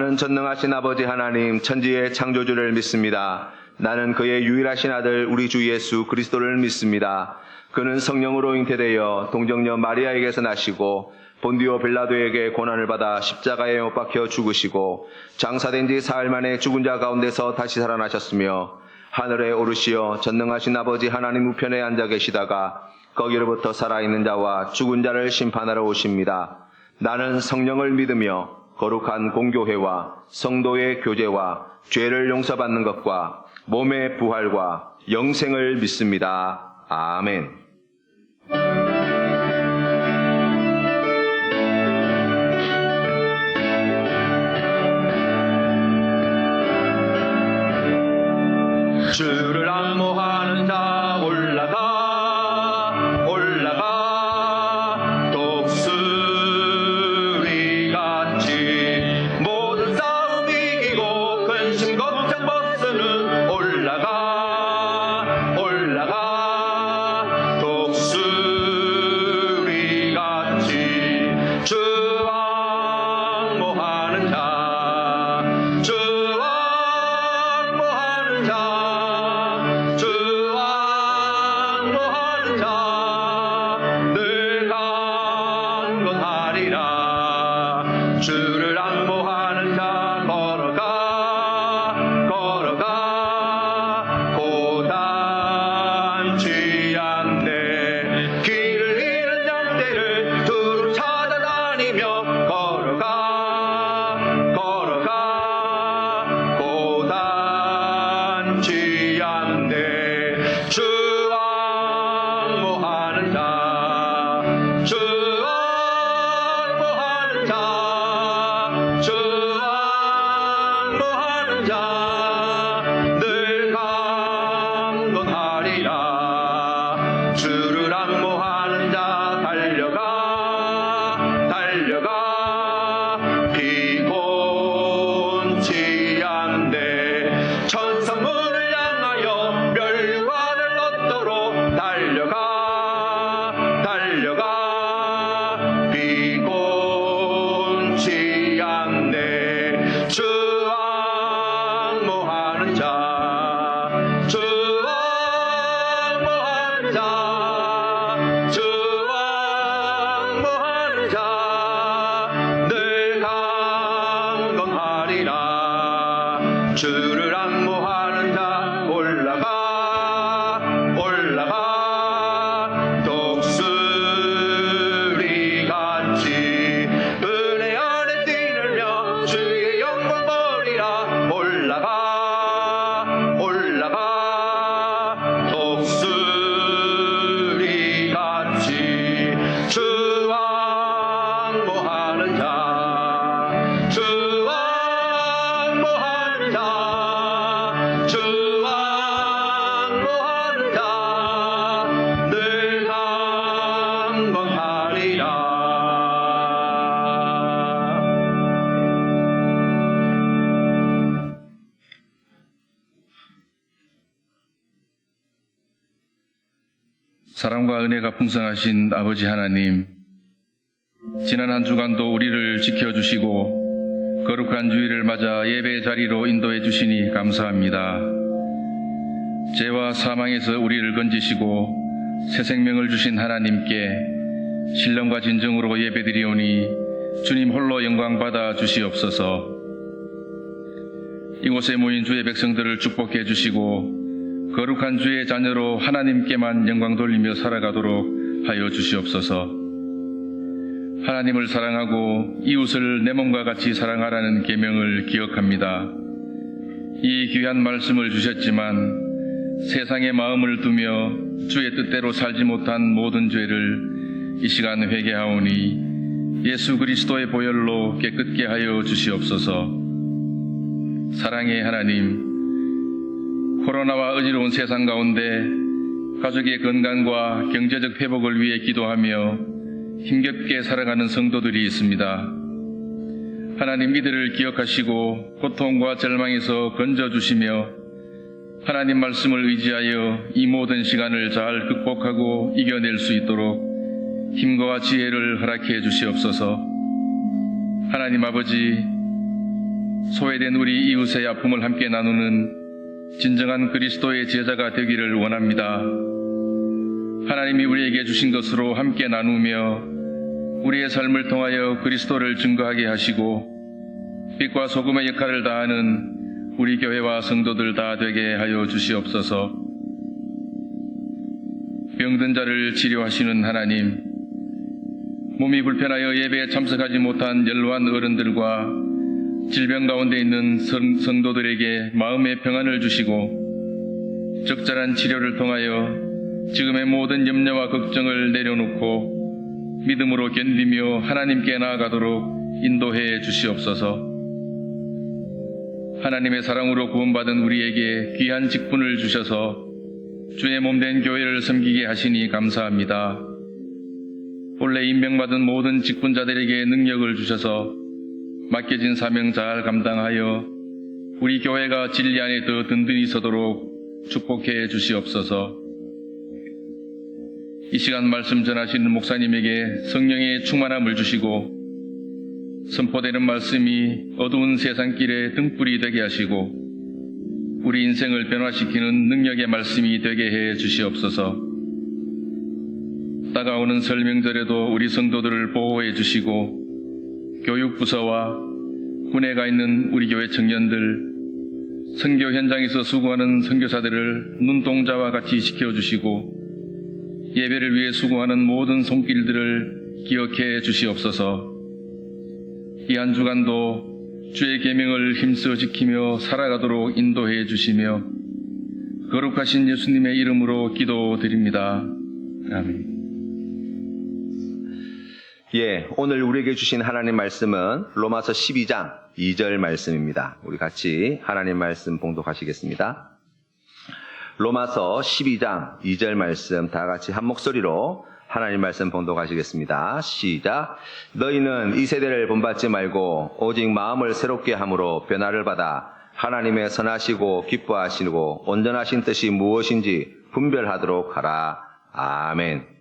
나는 전능하신 아버지 하나님 천지의 창조주를 믿습니다. 나는 그의 유일하신 아들 우리 주 예수 그리스도를 믿습니다. 그는 성령으로 잉태되어 동정녀 마리아에게서 나시고 본디오 빌라도에게 고난을 받아 십자가에 못 박혀 죽으시고 장사된 지 사흘 만에 죽은 자 가운데서 다시 살아나셨으며 하늘에 오르시어 전능하신 아버지 하나님 우편에 앉아 계시다가 거기로부터 살아있는 자와 죽은 자를 심판하러 오십니다. 나는 성령을 믿으며 거룩한 공교회와 성도의 교제와 죄를 용서받는 것과 몸의 부활과 영생을 믿습니다. 아멘. 주를 안모하는 자 올라가 독수리같이 모든 싸움 이기고 근심 걱정 벗으는 올라가 독수리같이 주 안모하는 주를 안모하는 자 걸어가 고단치 않네. 길을 잃은 양떼를 두루 찾아다니며 걸어가 고단치 않네. 주 안모하는 늘 강건하리라. 주를 안모하는 자 달려가 피곤치 않네. 천성문을 향하여 멸관을 얻도록 달려가 피곤치 않네. 주 안모하는 자 늘 강건하리라. 주를 안모하는 자 올라가 독수리같이 은혜 안에 뛰놀며 주의 영광 보리라. 올라가 독수리같이 주 안모하는 자 늘 강건하리라. 사랑과 은혜가 풍성하신 아버지 하나님, 지난 한 주간도 우리를 지켜주시고 거룩한 주일을 맞아 예배 자리로 인도해 주시니 감사합니다. 죄와 사망에서 우리를 건지시고 새 생명을 주신 하나님께 신령과 진정으로 예배드리오니 주님 홀로 영광 받아 주시옵소서. 이곳에 모인 주의 백성들을 축복해 주시고 거룩한 주의 자녀로 하나님께만 영광 돌리며 살아가도록 하여 주시옵소서. 하나님을 사랑하고 이웃을 내 몸과 같이 사랑하라는 계명을 기억합니다. 이 귀한 말씀을 주셨지만 세상의 마음을 두며 주의 뜻대로 살지 못한 모든 죄를 이 시간 회개하오니 예수 그리스도의 보혈로 깨끗게 하여 주시옵소서. 사랑의 하나님, 코로나와 어지러운 세상 가운데 가족의 건강과 경제적 회복을 위해 기도하며 힘겹게 살아가는 성도들이 있습니다. 하나님, 이들을 기억하시고 고통과 절망에서 건져주시며 하나님 말씀을 의지하여 이 모든 시간을 잘 극복하고 이겨낼 수 있도록 힘과 지혜를 허락해 주시옵소서. 하나님 아버지, 소외된 우리 이웃의 아픔을 함께 나누는 진정한 그리스도의 제자가 되기를 원합니다. 하나님이 우리에게 주신 것으로 함께 나누며 우리의 삶을 통하여 그리스도를 증거하게 하시고 빛과 소금의 역할을 다하는 우리 교회와 성도들 다 되게 하여 주시옵소서. 병든 자를 치료하시는 하나님, 몸이 불편하여 예배에 참석하지 못한 연로한 어른들과 질병 가운데 있는 성도들에게 마음의 평안을 주시고 적절한 치료를 통하여 지금의 모든 염려와 걱정을 내려놓고 믿음으로 견디며 하나님께 나아가도록 인도해 주시옵소서. 하나님의 사랑으로 구원받은 우리에게 귀한 직분을 주셔서 주의 몸된 교회를 섬기게 하시니 감사합니다. 본래 임명받은 모든 직분자들에게 능력을 주셔서 맡겨진 사명 잘 감당하여 우리 교회가 진리 안에 더 든든히 서도록 축복해 주시옵소서. 이 시간 말씀 전하시는 목사님에게 성령의 충만함을 주시고 선포되는 말씀이 어두운 세상길에 등불이 되게 하시고 우리 인생을 변화시키는 능력의 말씀이 되게 해 주시옵소서. 다가오는 설 명절에도 우리 성도들을 보호해 주시고 교육부서와 군에 가 있는 우리 교회 청년들, 선교 현장에서 수고하는 선교사들을 눈동자와 같이 지켜주시고 예배를 위해 수고하는 모든 손길들을 기억해 주시옵소서. 이 한 주간도 주의 계명을 힘써 지키며 살아가도록 인도해 주시며 거룩하신 예수님의 이름으로 기도드립니다. 아멘. 예, 오늘 우리에게 주신 하나님 말씀은 로마서 12장 2절 말씀입니다. 우리 같이 하나님 말씀 봉독하시겠습니다. 로마서 12장 2절 말씀 다 같이 한 목소리로 하나님 말씀 봉독하시겠습니다. 시작. 너희는 이 세대를 본받지 말고 오직 마음을 새롭게 함으로 변화를 받아 하나님의 선하시고 기뻐하시고 온전하신 뜻이 무엇인지 분별하도록 하라. 아멘.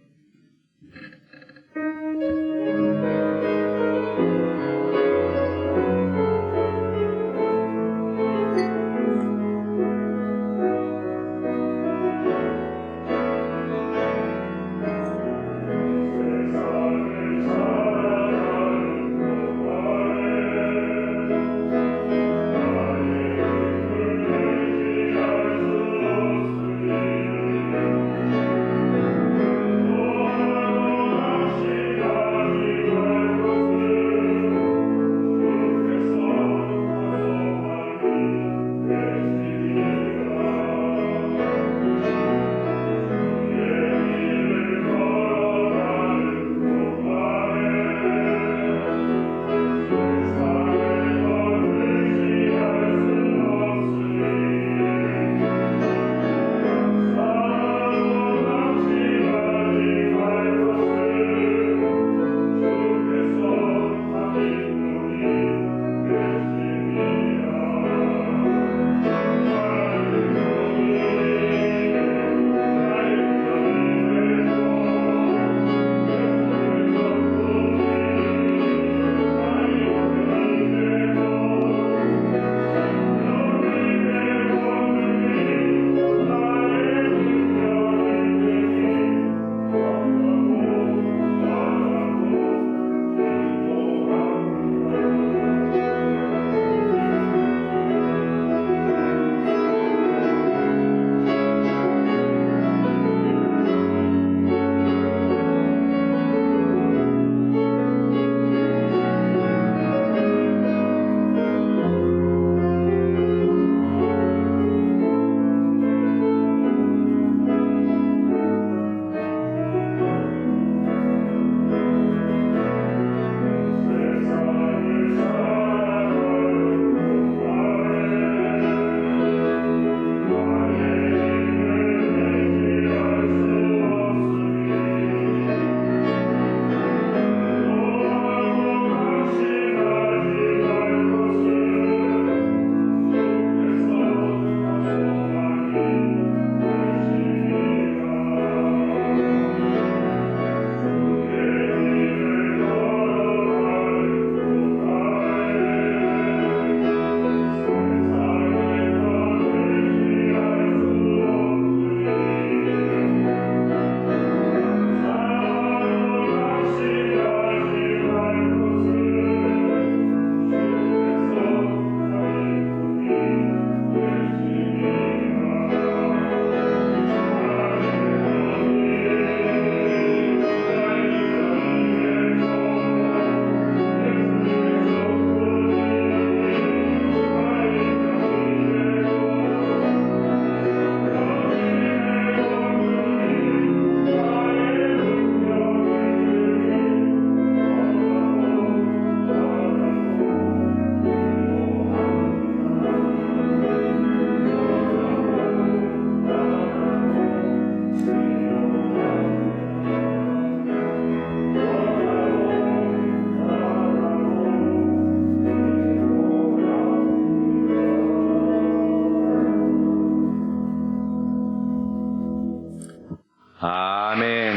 아멘.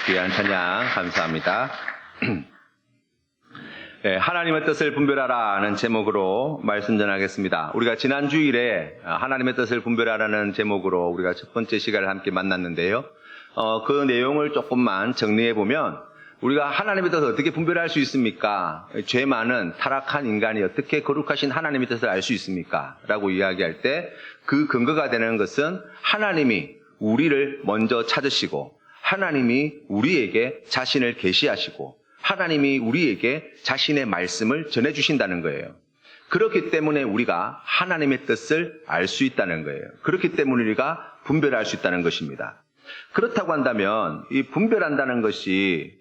귀한 찬양 감사합니다. 네, 하나님의 뜻을 분별하라는 제목으로 말씀 전하겠습니다. 우리가 지난 주일에 하나님의 뜻을 분별하라는 제목으로 우리가 첫 번째 시간을 함께 만났는데요. 그 내용을 조금만 정리해 보면 우리가 하나님의 뜻을 어떻게 분별할 수 있습니까? 죄 많은 타락한 인간이 어떻게 거룩하신 하나님의 뜻을 알 수 있습니까? 라고 이야기할 때 그 근거가 되는 것은 하나님이 우리를 먼저 찾으시고 하나님이 우리에게 자신을 계시하시고 하나님이 우리에게 자신의 말씀을 전해주신다는 거예요. 그렇기 때문에 우리가 하나님의 뜻을 알 수 있다는 거예요. 그렇기 때문에 우리가 분별할 수 있다는 것입니다. 그렇다고 한다면 이 분별한다는 것이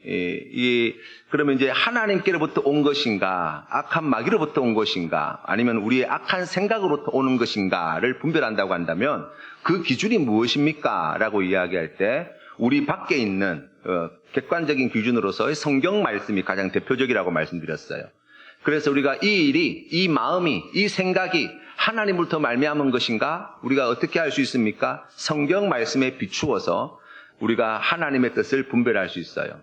그러면 이제 하나님께로부터 온 것인가, 악한 마귀로부터 온 것인가, 아니면 우리의 악한 생각으로부터 오는 것인가를 분별한다고 한다면 그 기준이 무엇입니까? 라고 이야기할 때 우리 밖에 있는 객관적인 기준으로서의 성경 말씀이 가장 대표적이라고 말씀드렸어요. 그래서 우리가 이 일이, 이 마음이, 이 생각이 하나님으로부터 말미암은 것인가? 우리가 어떻게 알 수 있습니까? 성경 말씀에 비추어서 우리가 하나님의 뜻을 분별할 수 있어요.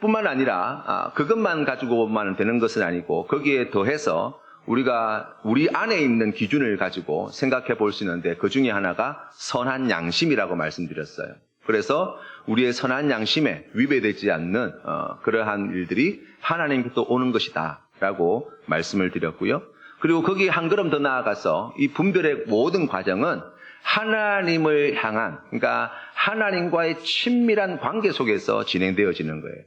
뿐만 아니라 그것만 가지고만 되는 것은 아니고 거기에 더해서 우리가 우리 안에 있는 기준을 가지고 생각해 볼 수 있는데 그 중에 하나가 선한 양심이라고 말씀드렸어요. 그래서 우리의 선한 양심에 위배되지 않는 그러한 일들이 하나님께서 오는 것이다 라고 말씀을 드렸고요. 그리고 거기 한 걸음 더 나아가서 이 분별의 모든 과정은 하나님을 향한, 그러니까 하나님과의 친밀한 관계 속에서 진행되어지는 거예요.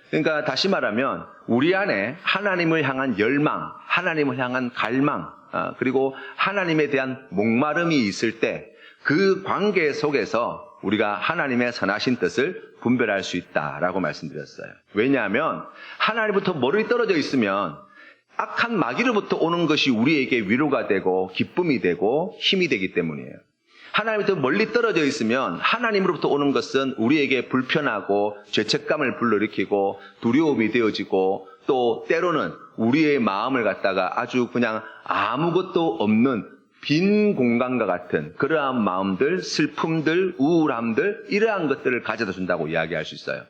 그러니까 다시 말하면 우리 안에 하나님을 향한 열망, 하나님을 향한 갈망, 그리고 하나님에 대한 목마름이 있을 때 그 관계 속에서 우리가 하나님의 선하신 뜻을 분별할 수 있다라고 말씀드렸어요. 왜냐하면 하나님부터 멀리 떨어져 있으면 악한 마귀로부터 오는 것이 우리에게 위로가 되고 기쁨이 되고 힘이 되기 때문이에요. 하나님부터 멀리 떨어져 있으면 하나님으로부터 오는 것은 우리에게 불편하고 죄책감을 불러일으키고 두려움이 되어지고 또 때로는 우리의 마음을 갖다가 아주 그냥 아무것도 없는 빈 공간과 같은 그러한 마음들, 슬픔들, 우울함들 이러한 것들을 가져다 준다고 이야기할 수 있어요.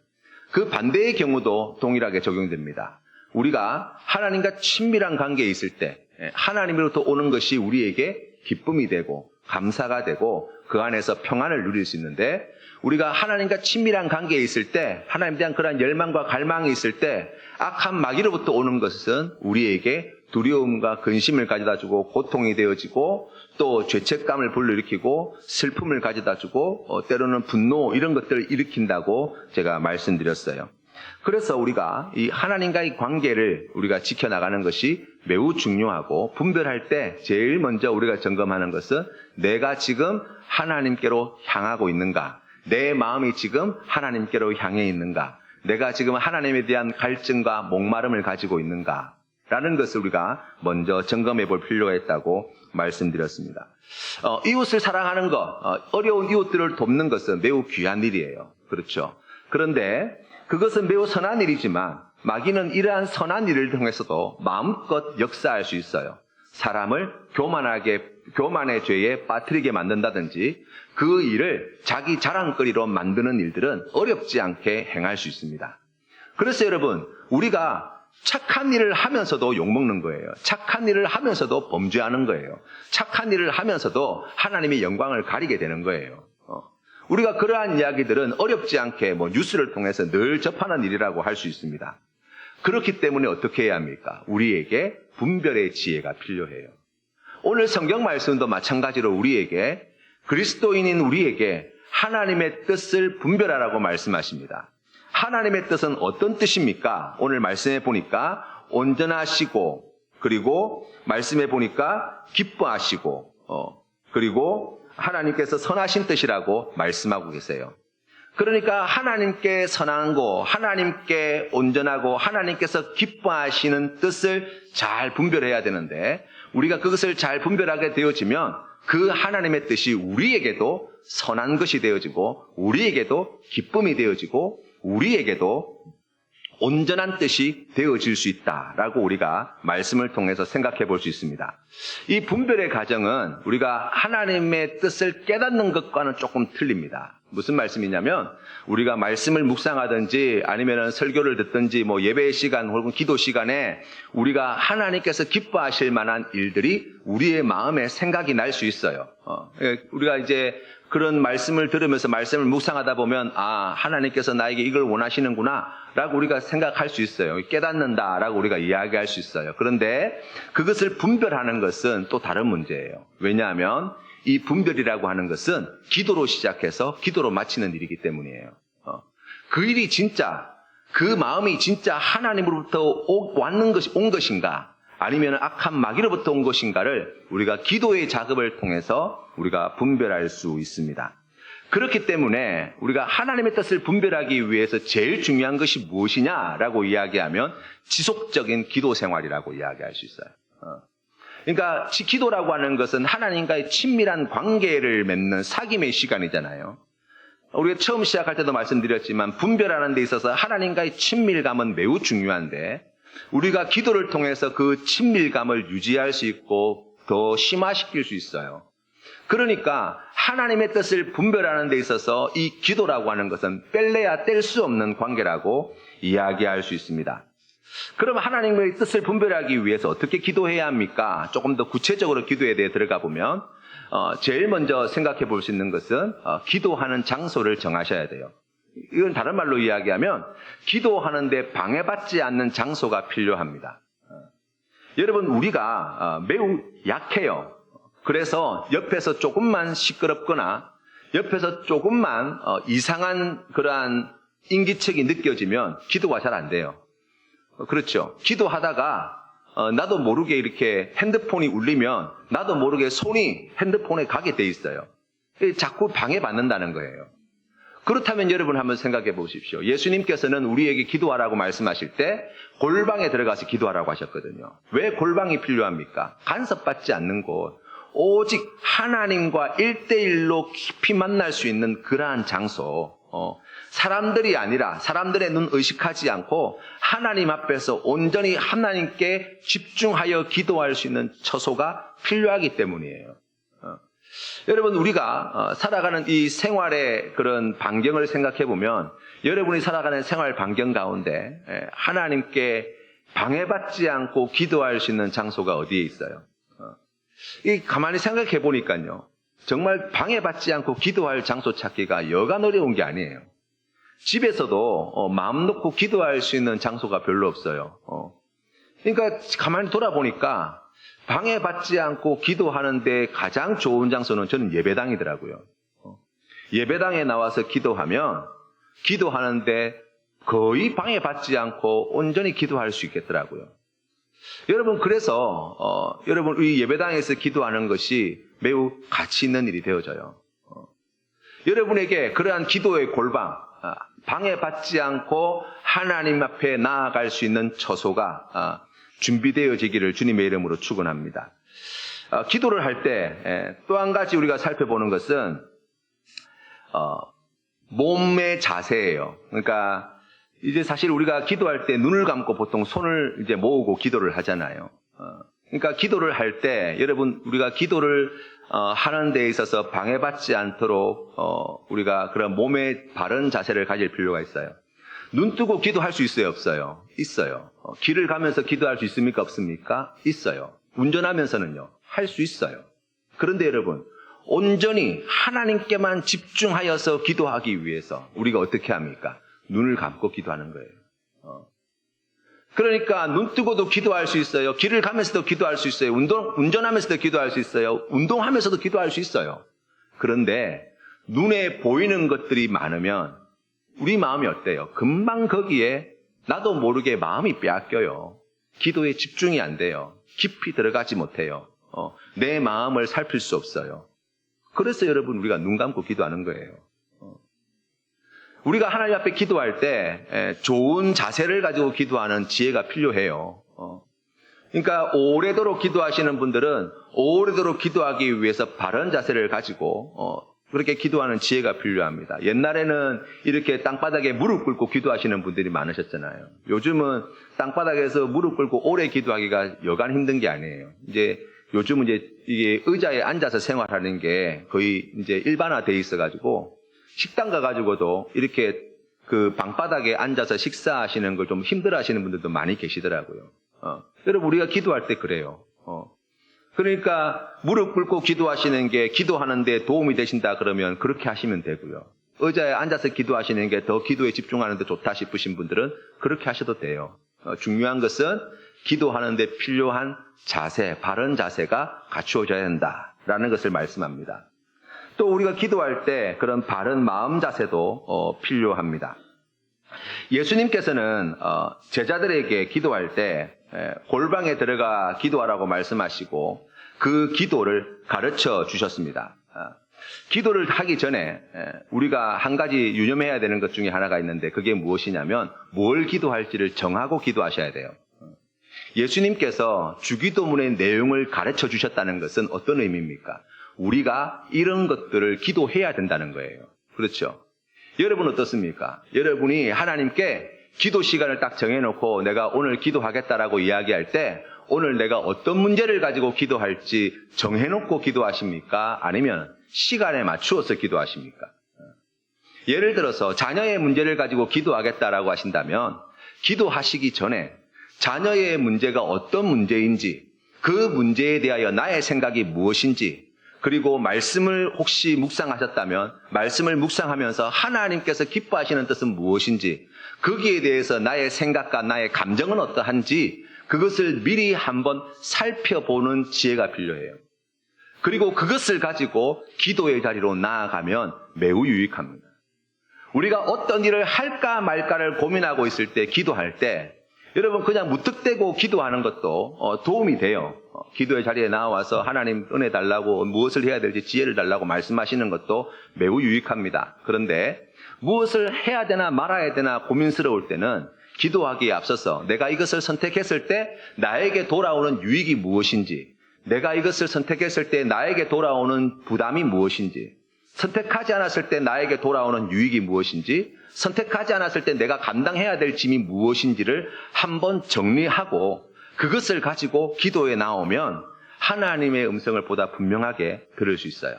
그 반대의 경우도 동일하게 적용됩니다. 우리가 하나님과 친밀한 관계에 있을 때 하나님으로부터 오는 것이 우리에게 기쁨이 되고 감사가 되고 그 안에서 평안을 누릴 수 있는데 우리가 하나님과 친밀한 관계에 있을 때 하나님에 대한 그러한 열망과 갈망이 있을 때 악한 마귀로부터 오는 것은 우리에게 두려움과 근심을 가져다주고 고통이 되어지고 또 죄책감을 불러일으키고 슬픔을 가져다주고 때로는 분노 이런 것들을 일으킨다고 제가 말씀드렸어요. 그래서 우리가 이 하나님과의 관계를 우리가 지켜나가는 것이 매우 중요하고 분별할 때 제일 먼저 우리가 점검하는 것은 내가 지금 하나님께로 향하고 있는가? 내 마음이 지금 하나님께로 향해 있는가? 내가 지금 하나님에 대한 갈증과 목마름을 가지고 있는가? 라는 것을 우리가 먼저 점검해 볼 필요가 있다고 말씀드렸습니다. 이웃을 사랑하는 것, 어려운 이웃들을 돕는 것은 매우 귀한 일이에요. 그렇죠? 그런데 그것은 매우 선한 일이지만 마귀는 이러한 선한 일을 통해서도 마음껏 역사할 수 있어요. 사람을 교만의 죄에 빠뜨리게 만든다든지 그 일을 자기 자랑거리로 만드는 일들은 어렵지 않게 행할 수 있습니다. 그래서 여러분, 우리가 착한 일을 하면서도 욕먹는 거예요. 착한 일을 하면서도 범죄하는 거예요. 착한 일을 하면서도 하나님의 영광을 가리게 되는 거예요. 우리가 그러한 이야기들은 어렵지 않게 뉴스를 통해서 늘 접하는 일이라고 할 수 있습니다. 그렇기 때문에 어떻게 해야 합니까? 우리에게 분별의 지혜가 필요해요. 오늘 성경 말씀도 마찬가지로 우리에게 그리스도인인 우리에게 하나님의 뜻을 분별하라고 말씀하십니다. 하나님의 뜻은 어떤 뜻입니까? 오늘 말씀해 보니까 온전하시고 그리고 말씀해 보니까 기뻐하시고 그리고 하나님께서 선하신 뜻이라고 말씀하고 계세요. 그러니까 하나님께 선하고 하나님께 온전하고 하나님께서 기뻐하시는 뜻을 잘 분별해야 되는데 우리가 그것을 잘 분별하게 되어지면 그 하나님의 뜻이 우리에게도 선한 것이 되어지고 우리에게도 기쁨이 되어지고 우리에게도 온전한 뜻이 되어질 수 있다라고 우리가 말씀을 통해서 생각해 볼 수 있습니다. 이 분별의 과정은 우리가 하나님의 뜻을 깨닫는 것과는 조금 틀립니다. 무슨 말씀이냐면 우리가 말씀을 묵상하든지 아니면 설교를 듣든지 예배 시간 혹은 기도 시간에 우리가 하나님께서 기뻐하실 만한 일들이 우리의 마음에 생각이 날 수 있어요. 우리가 이제 그런 말씀을 들으면서 말씀을 묵상하다 보면 하나님께서 나에게 이걸 원하시는구나 라고 우리가 생각할 수 있어요. 깨닫는다라고 우리가 이야기할 수 있어요. 그런데 그것을 분별하는 것은 또 다른 문제예요. 왜냐하면 이 분별이라고 하는 것은 기도로 시작해서 기도로 마치는 일이기 때문이에요. 그 일이 진짜, 그 마음이 진짜 하나님으로부터 온 것인가 아니면 악한 마귀로부터 온 것인가를 우리가 기도의 작업을 통해서 우리가 분별할 수 있습니다. 그렇기 때문에 우리가 하나님의 뜻을 분별하기 위해서 제일 중요한 것이 무엇이냐라고 이야기하면 지속적인 기도 생활이라고 이야기할 수 있어요. 그러니까 기도라고 하는 것은 하나님과의 친밀한 관계를 맺는 사귐의 시간이잖아요. 우리가 처음 시작할 때도 말씀드렸지만 분별하는 데 있어서 하나님과의 친밀감은 매우 중요한데 우리가 기도를 통해서 그 친밀감을 유지할 수 있고 더 심화시킬 수 있어요. 그러니까 하나님의 뜻을 분별하는 데 있어서 이 기도라고 하는 것은 뺄래야 뗄 수 없는 관계라고 이야기할 수 있습니다. 그러면 하나님의 뜻을 분별하기 위해서 어떻게 기도해야 합니까? 조금 더 구체적으로 기도에 대해 들어가 보면 제일 먼저 생각해 볼 수 있는 것은 기도하는 장소를 정하셔야 돼요. 이건 다른 말로 이야기하면 기도하는데 방해받지 않는 장소가 필요합니다. 여러분 우리가 매우 약해요. 그래서 옆에서 조금만 시끄럽거나 옆에서 조금만 이상한 그러한 인기척이 느껴지면 기도가 잘 안 돼요. 그렇죠. 기도하다가 나도 모르게 이렇게 핸드폰이 울리면 나도 모르게 손이 핸드폰에 가게 돼 있어요. 자꾸 방해받는다는 거예요. 그렇다면 여러분 한번 생각해 보십시오. 예수님께서는 우리에게 기도하라고 말씀하실 때 골방에 들어가서 기도하라고 하셨거든요. 왜 골방이 필요합니까? 간섭받지 않는 곳, 오직 하나님과 1대1로 깊이 만날 수 있는 그러한 장소, 사람들이 아니라 사람들의 눈 의식하지 않고 하나님 앞에서 온전히 하나님께 집중하여 기도할 수 있는 처소가 필요하기 때문이에요. 여러분 우리가 살아가는 이 생활의 그런 반경을 생각해 보면 여러분이 살아가는 생활 반경 가운데 하나님께 방해받지 않고 기도할 수 있는 장소가 어디에 있어요? 이 가만히 생각해 보니까요. 정말 방해받지 않고 기도할 장소 찾기가 여간 어려운 게 아니에요. 집에서도 마음 놓고 기도할 수 있는 장소가 별로 없어요. 그러니까 가만히 돌아보니까 방해받지 않고 기도하는데 가장 좋은 장소는 저는 예배당이더라고요. 예배당에 나와서 기도하는데 거의 방해받지 않고 온전히 기도할 수 있겠더라고요. 여러분 그래서 여러분 우리 예배당에서 기도하는 것이 매우 가치 있는 일이 되어져요. 여러분에게 그러한 기도의 골방, 방해받지 않고 하나님 앞에 나아갈 수 있는 처소가 준비되어지기를 주님의 이름으로 축원합니다. 기도를 할 때 또 한 가지 우리가 살펴보는 것은 몸의 자세예요. 그러니까 이제 사실 우리가 기도할 때 눈을 감고 보통 손을 이제 모으고 기도를 하잖아요. 그러니까 기도를 할 때 여러분 우리가 기도를 하는 데 있어서 방해받지 않도록 우리가 그런 몸의 바른 자세를 가질 필요가 있어요. 눈 뜨고 기도할 수 있어요, 없어요? 있어요. 길을 가면서 기도할 수 있습니까, 없습니까? 있어요. 운전하면서는요, 할 수 있어요. 그런데 여러분, 온전히 하나님께만 집중하여서 기도하기 위해서 우리가 어떻게 합니까? 눈을 감고 기도하는 거예요. 그러니까 눈 뜨고도 기도할 수 있어요. 길을 가면서도 기도할 수 있어요. 운전하면서도 기도할 수 있어요. 운동하면서도 기도할 수 있어요. 그런데 눈에 보이는 것들이 많으면 우리 마음이 어때요? 금방 거기에 나도 모르게 마음이 빼앗겨요. 기도에 집중이 안 돼요. 깊이 들어가지 못해요. 내 마음을 살필 수 없어요. 그래서 여러분 우리가 눈 감고 기도하는 거예요. 우리가 하나님 앞에 기도할 때 좋은 자세를 가지고 기도하는 지혜가 필요해요. 그러니까 오래도록 기도하시는 분들은 오래도록 기도하기 위해서 바른 자세를 가지고 그렇게 기도하는 지혜가 필요합니다. 옛날에는 이렇게 땅바닥에 무릎 꿇고 기도하시는 분들이 많으셨잖아요. 요즘은 땅바닥에서 무릎 꿇고 오래 기도하기가 여간 힘든 게 아니에요. 요즘은 이게 의자에 앉아서 생활하는 게 거의 이제 일반화돼 있어가지고 식당 가가지고도 이렇게 그 방바닥에 앉아서 식사하시는 걸 좀 힘들어하시는 분들도 많이 계시더라고요. 여러분 우리가 기도할 때 그래요. 그러니까 무릎 꿇고 기도하시는 게 기도하는데 도움이 되신다 그러면 그렇게 하시면 되고요. 의자에 앉아서 기도하시는 게 더 기도에 집중하는데 좋다 싶으신 분들은 그렇게 하셔도 돼요. 중요한 것은 기도하는데 필요한 자세, 바른 자세가 갖추어져야 한다라는 것을 말씀합니다. 또 우리가 기도할 때 그런 바른 마음 자세도 필요합니다. 예수님께서는 제자들에게 기도할 때 골방에 들어가 기도하라고 말씀하시고 그 기도를 가르쳐 주셨습니다. 기도를 하기 전에 우리가 한 가지 유념해야 되는 것 중에 하나가 있는데 그게 무엇이냐면 뭘 기도할지를 정하고 기도하셔야 돼요. 예수님께서 주기도문의 내용을 가르쳐 주셨다는 것은 어떤 의미입니까? 우리가 이런 것들을 기도해야 된다는 거예요. 그렇죠? 여러분 어떻습니까? 여러분이 하나님께 기도 시간을 딱 정해놓고 내가 오늘 기도하겠다라고 이야기할 때 오늘 내가 어떤 문제를 가지고 기도할지 정해놓고 기도하십니까? 아니면 시간에 맞추어서 기도하십니까? 예를 들어서 자녀의 문제를 가지고 기도하겠다라고 하신다면 기도하시기 전에 자녀의 문제가 어떤 문제인지 그 문제에 대하여 나의 생각이 무엇인지 그리고 말씀을 혹시 묵상하셨다면 말씀을 묵상하면서 하나님께서 기뻐하시는 뜻은 무엇인지 거기에 대해서 나의 생각과 나의 감정은 어떠한지 그것을 미리 한번 살펴보는 지혜가 필요해요. 그리고 그것을 가지고 기도의 자리로 나아가면 매우 유익합니다. 우리가 어떤 일을 할까 말까를 고민하고 있을 때 기도할 때 여러분 그냥 무턱대고 기도하는 것도 도움이 돼요. 기도의 자리에 나와서 하나님 은혜 달라고 무엇을 해야 될지 지혜를 달라고 말씀하시는 것도 매우 유익합니다. 그런데 무엇을 해야 되나 말아야 되나 고민스러울 때는 기도하기에 앞서서 내가 이것을 선택했을 때 나에게 돌아오는 유익이 무엇인지 내가 이것을 선택했을 때 나에게 돌아오는 부담이 무엇인지 선택하지 않았을 때 나에게 돌아오는 유익이 무엇인지 선택하지 않았을 때 내가 감당해야 될 짐이 무엇인지를 한번 정리하고 그것을 가지고 기도에 나오면 하나님의 음성을 보다 분명하게 들을 수 있어요.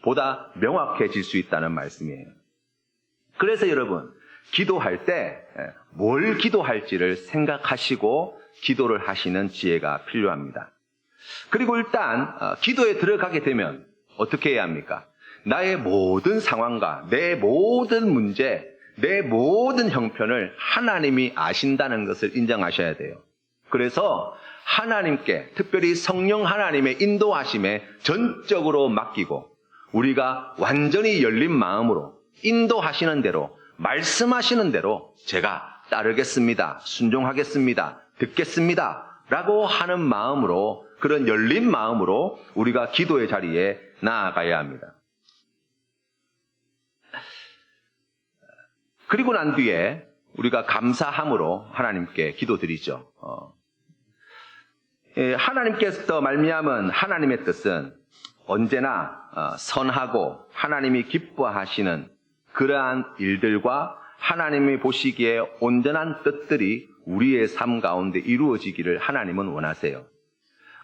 보다 명확해질 수 있다는 말씀이에요. 그래서 여러분 기도할 때 뭘 기도할지를 생각하시고 기도를 하시는 지혜가 필요합니다. 그리고 일단 기도에 들어가게 되면 어떻게 해야 합니까? 나의 모든 상황과 내 모든 문제, 내 모든 형편을 하나님이 아신다는 것을 인정하셔야 돼요. 그래서 하나님께 특별히 성령 하나님의 인도하심에 전적으로 맡기고 우리가 완전히 열린 마음으로 인도하시는 대로 말씀하시는 대로 제가 따르겠습니다. 순종하겠습니다. 듣겠습니다. 라고 하는 마음으로 그런 열린 마음으로 우리가 기도의 자리에 나아가야 합니다. 그리고 난 뒤에 우리가 감사함으로 하나님께 기도드리죠. 하나님께서 말미암은 하나님의 뜻은 언제나 선하고 하나님이 기뻐하시는 그러한 일들과 하나님이 보시기에 온전한 뜻들이 우리의 삶 가운데 이루어지기를 하나님은 원하세요.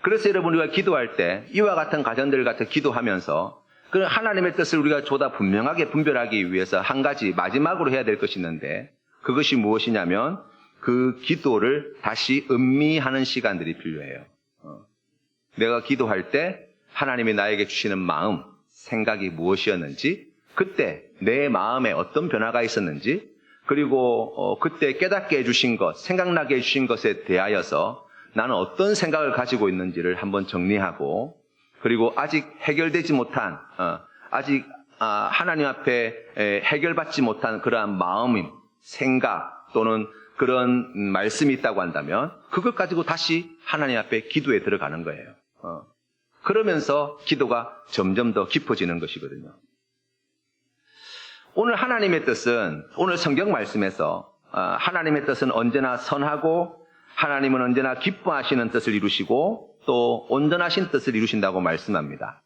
그래서 여러분 우리가 기도할 때 이와 같은 가정들 같은 기도하면서 그 하나님의 뜻을 우리가 보다 분명하게 분별하기 위해서 한 가지 마지막으로 해야 될 것이 있는데 그것이 무엇이냐면 그 기도를 다시 음미하는 시간들이 필요해요. 내가 기도할 때 하나님이 나에게 주시는 마음, 생각이 무엇이었는지 그때 내 마음에 어떤 변화가 있었는지 그리고 그때 깨닫게 해주신 것, 생각나게 해주신 것에 대하여서 나는 어떤 생각을 가지고 있는지를 한번 정리하고 그리고 아직 해결되지 못한 아직 하나님 앞에 해결받지 못한 그러한 마음임, 생각 또는 그런 말씀이 있다고 한다면 그걸 가지고 다시 하나님 앞에 기도에 들어가는 거예요. 그러면서 기도가 점점 더 깊어지는 것이거든요. 오늘 하나님의 뜻은 오늘 성경 말씀에서 하나님의 뜻은 언제나 선하고 하나님은 언제나 기뻐하시는 뜻을 이루시고 또 온전하신 뜻을 이루신다고 말씀합니다.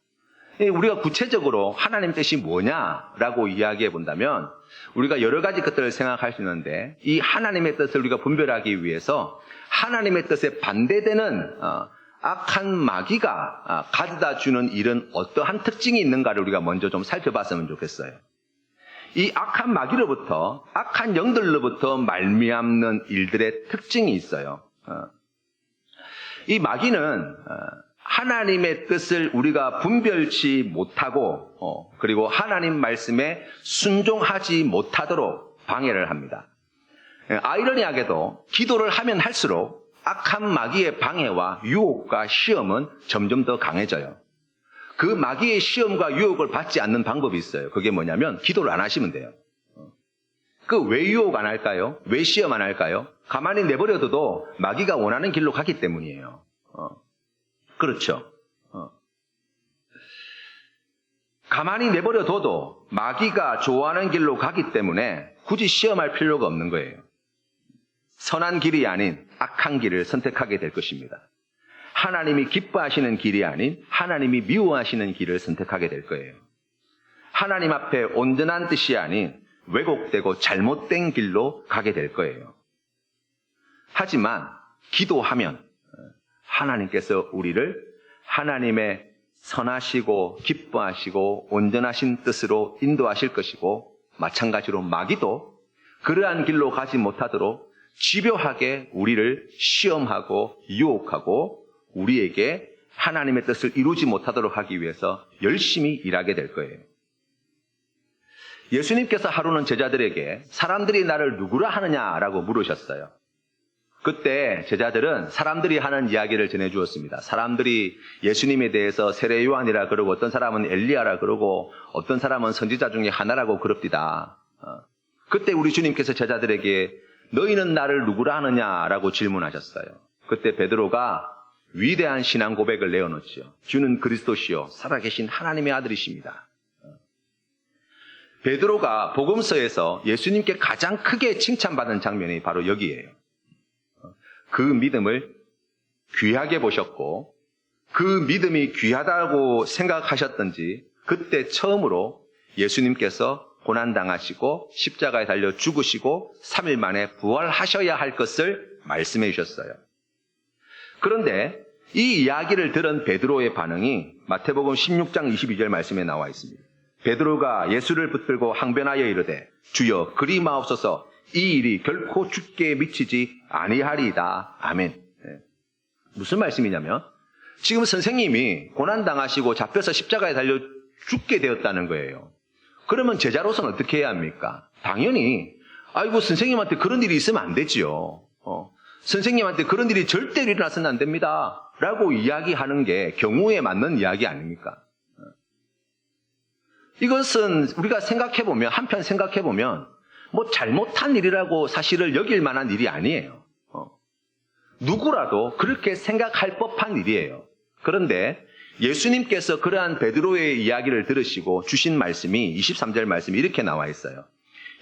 우리가 구체적으로 하나님 뜻이 뭐냐라고 이야기해 본다면 우리가 여러 가지 것들을 생각할 수 있는데 이 하나님의 뜻을 우리가 분별하기 위해서 하나님의 뜻에 반대되는 악한 마귀가 가져다 주는 일은 어떠한 특징이 있는가를 우리가 먼저 좀 살펴봤으면 좋겠어요. 이 악한 마귀로부터 악한 영들로부터 말미암는 일들의 특징이 있어요. 이 마귀는 하나님의 뜻을 우리가 분별치 못하고 그리고 하나님 말씀에 순종하지 못하도록 방해를 합니다. 아이러니하게도 기도를 하면 할수록 악한 마귀의 방해와 유혹과 시험은 점점 더 강해져요. 그 마귀의 시험과 유혹을 받지 않는 방법이 있어요. 그게 뭐냐면 기도를 안 하시면 돼요. 그 왜 유혹 안 할까요? 왜 시험 안 할까요? 가만히 내버려둬도 마귀가 원하는 길로 가기 때문이에요. 그렇죠. 가만히 내버려둬도 마귀가 좋아하는 길로 가기 때문에 굳이 시험할 필요가 없는 거예요. 선한 길이 아닌 악한 길을 선택하게 될 것입니다. 하나님이 기뻐하시는 길이 아닌 하나님이 미워하시는 길을 선택하게 될 거예요. 하나님 앞에 온전한 뜻이 아닌 왜곡되고 잘못된 길로 가게 될 거예요. 하지만 기도하면 하나님께서 우리를 하나님의 선하시고 기뻐하시고 온전하신 뜻으로 인도하실 것이고 마찬가지로 마귀도 그러한 길로 가지 못하도록 집요하게 우리를 시험하고 유혹하고 우리에게 하나님의 뜻을 이루지 못하도록 하기 위해서 열심히 일하게 될 거예요. 예수님께서 하루는 제자들에게 사람들이 나를 누구라 하느냐라고 물으셨어요. 그때 제자들은 사람들이 하는 이야기를 전해주었습니다. 사람들이 예수님에 대해서 세례 요한이라 그러고 어떤 사람은 엘리야라 그러고 어떤 사람은 선지자 중에 하나라고 그럽디다. 그때 우리 주님께서 제자들에게 너희는 나를 누구라 하느냐라고 질문하셨어요. 그때 베드로가 위대한 신앙 고백을 내어놓죠. 주는 그리스도시요 살아계신 하나님의 아들이십니다. 베드로가 복음서에서 예수님께 가장 크게 칭찬받은 장면이 바로 여기예요. 그 믿음을 귀하게 보셨고 그 믿음이 귀하다고 생각하셨던지 그때 처음으로 예수님께서 고난당하시고 십자가에 달려 죽으시고 3일 만에 부활하셔야 할 것을 말씀해 주셨어요. 그런데 이 이야기를 들은 베드로의 반응이 마태복음 16장 22절 말씀에 나와 있습니다. 베드로가 예수를 붙들고 항변하여 이르되 주여 그리 마옵소서 이 일이 결코 죽게 미치지 아니하리이다. 아멘. 무슨 말씀이냐면 지금 선생님이 고난당하시고 잡혀서 십자가에 달려 죽게 되었다는 거예요. 그러면 제자로서는 어떻게 해야 합니까? 당연히 아이고 선생님한테 그런 일이 있으면 안 되지요. 선생님한테 그런 일이 절대로 일어나서는 안 됩니다. 라고 이야기하는 게 경우에 맞는 이야기 아닙니까? 이것은 우리가 생각해보면 한편 생각해보면 뭐 잘못한 일이라고 사실을 여길 만한 일이 아니에요. 누구라도 그렇게 생각할 법한 일이에요. 그런데 예수님께서 그러한 베드로의 이야기를 들으시고 주신 말씀이 23절 말씀이 이렇게 나와 있어요.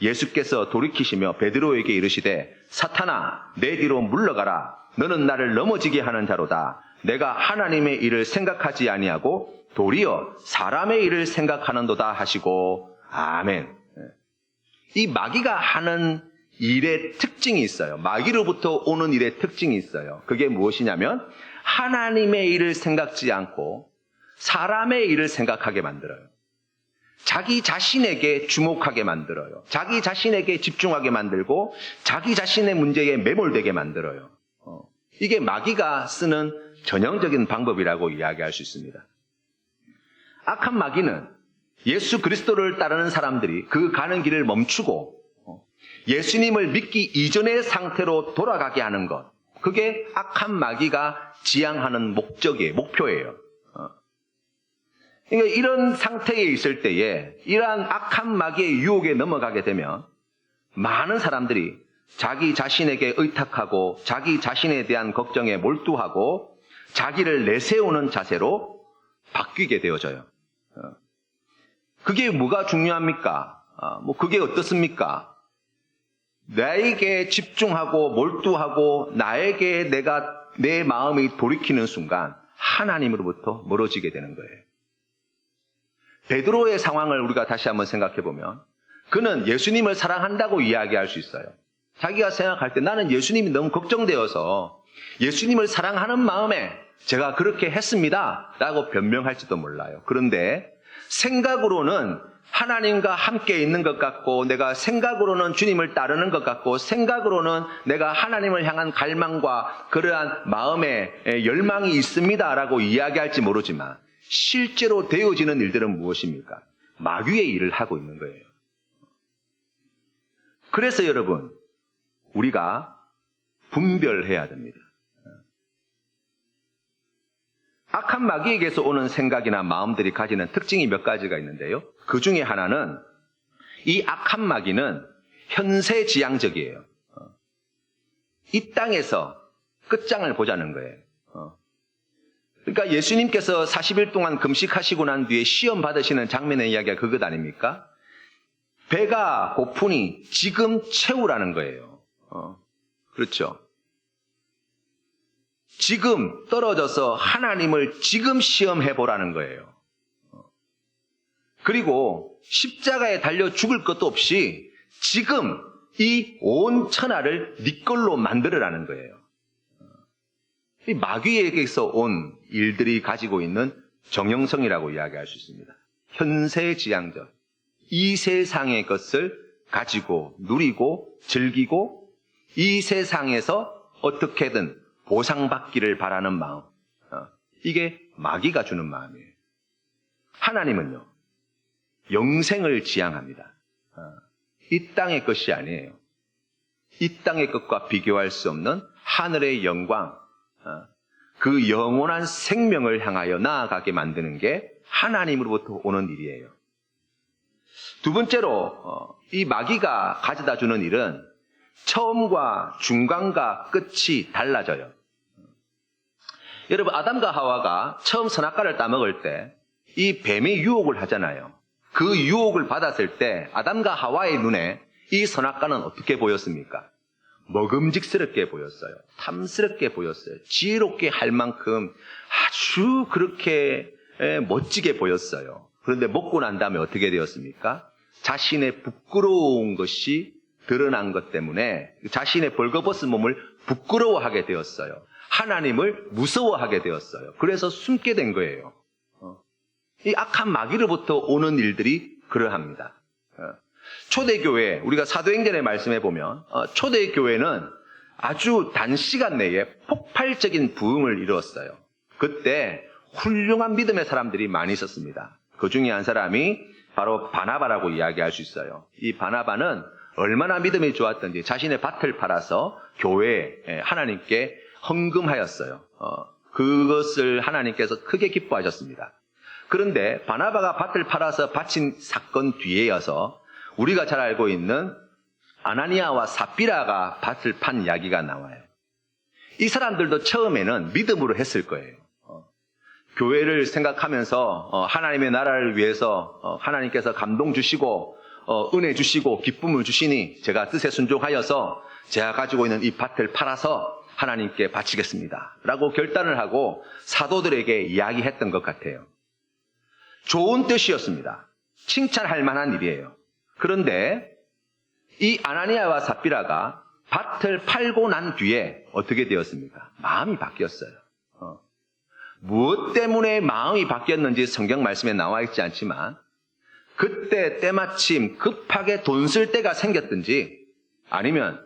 예수께서 돌이키시며 베드로에게 이르시되 사탄아 내 뒤로 물러가라. 너는 나를 넘어지게 하는 자로다. 내가 하나님의 일을 생각하지 아니하고 도리어 사람의 일을 생각하는도다 하시고 아멘. 이 마귀가 하는 일의 특징이 있어요. 마귀로부터 오는 일의 특징이 있어요. 그게 무엇이냐면 하나님의 일을 생각지 않고 사람의 일을 생각하게 만들어요. 자기 자신에게 주목하게 만들어요. 자기 자신에게 집중하게 만들고 자기 자신의 문제에 매몰되게 만들어요. 이게 마귀가 쓰는 전형적인 방법이라고 이야기할 수 있습니다. 악한 마귀는 예수 그리스도를 따르는 사람들이 그 가는 길을 멈추고 예수님을 믿기 이전의 상태로 돌아가게 하는 것. 그게 악한 마귀가 지향하는 목표예요. 그러니까 이런 상태에 있을 때에 이러한 악한 마귀의 유혹에 넘어가게 되면 많은 사람들이 자기 자신에게 의탁하고 자기 자신에 대한 걱정에 몰두하고 자기를 내세우는 자세로 바뀌게 되어져요. 그게 뭐가 중요합니까? 그게 어떻습니까? 나에게 집중하고 몰두하고 나에게 내 마음이 돌이키는 순간 하나님으로부터 멀어지게 되는 거예요. 베드로의 상황을 우리가 다시 한번 생각해 보면 그는 예수님을 사랑한다고 이야기할 수 있어요. 자기가 생각할 때 나는 예수님이 너무 걱정되어서 예수님을 사랑하는 마음에 제가 그렇게 했습니다 라고 변명할지도 몰라요. 그런데 생각으로는 하나님과 함께 있는 것 같고, 내가 생각으로는 주님을 따르는 것 같고, 생각으로는 내가 하나님을 향한 갈망과 그러한 마음의 열망이 있습니다 라고 이야기할지 모르지만 실제로 되어지는 일들은 무엇입니까? 마귀의 일을 하고 있는 거예요. 그래서 여러분, 우리가 분별해야 됩니다. 악한 마귀에게서 오는 생각이나 마음들이 가지는 특징이 몇 가지가 있는데요. 그 중에 하나는 이 악한 마귀는 현세지향적이에요. 이 땅에서 끝장을 보자는 거예요. 그러니까 예수님께서 40일 동안 금식하시고 난 뒤에 시험 받으시는 장면의 이야기가 그것 아닙니까? 배가 고프니 지금 채우라는 거예요. 그렇죠. 지금 떨어져서 하나님을 지금 시험해보라는 거예요. 그리고 십자가에 달려 죽을 것도 없이 지금 이 온 천하를 네 걸로 만들으라는 거예요. 이 마귀에게서 온 일들이 가지고 있는 정형성이라고 이야기할 수 있습니다. 현세지향적. 이 세상의 것을 가지고 누리고 즐기고 이 세상에서 어떻게든 보상받기를 바라는 마음. 이게 마귀가 주는 마음이에요. 하나님은요, 영생을 지향합니다. 이 땅의 것이 아니에요. 이 땅의 것과 비교할 수 없는 하늘의 영광, 그 영원한 생명을 향하여 나아가게 만드는 게 하나님으로부터 오는 일이에요. 두 번째로 이 마귀가 가져다 주는 일은 처음과 중간과 끝이 달라져요. 여러분, 아담과 하와가 처음 선악과를 따먹을 때 이 뱀이 유혹을 하잖아요. 그 유혹을 받았을 때 아담과 하와의 눈에 이 선악과는 어떻게 보였습니까? 먹음직스럽게 보였어요. 탐스럽게 보였어요. 지혜롭게 할 만큼 아주 그렇게 멋지게 보였어요. 그런데 먹고 난 다음에 어떻게 되었습니까? 자신의 부끄러운 것이 드러난 것 때문에 자신의 벌거벗은 몸을 부끄러워하게 되었어요. 하나님을 무서워하게 되었어요. 그래서 숨게 된 거예요. 이 악한 마귀로부터 오는 일들이 그러합니다. 초대교회, 우리가 사도행전에 말씀해 보면 초대교회는 아주 단시간 내에 폭발적인 부흥을 이루었어요. 그때 훌륭한 믿음의 사람들이 많이 있었습니다. 그 중에 한 사람이 바로 바나바라고 이야기할 수 있어요. 이 바나바는 얼마나 믿음이 좋았던지 자신의 밭을 팔아서 교회에 하나님께 헌금하였어요. 그것을 하나님께서 크게 기뻐하셨습니다. 그런데 바나바가 밭을 팔아서 바친 사건 뒤에여서 우리가 잘 알고 있는 아나니아와 삽비라가 밭을 판 이야기가 나와요. 이 사람들도 처음에는 믿음으로 했을 거예요. 교회를 생각하면서 하나님의 나라를 위해서 하나님께서 감동 주시고 은혜 주시고 기쁨을 주시니 제가 뜻에 순종하여서 제가 가지고 있는 이 밭을 팔아서 하나님께 바치겠습니다 라고 결단을 하고 사도들에게 이야기했던 것 같아요. 좋은 뜻이었습니다. 칭찬할 만한 일이에요. 그런데 이 아나니아와 삽비라가 밭을 팔고 난 뒤에 어떻게 되었습니까? 마음이 바뀌었어요. 무엇 때문에 마음이 바뀌었는지 성경 말씀에 나와 있지 않지만 그때 때마침 급하게 돈 쓸 때가 생겼든지 아니면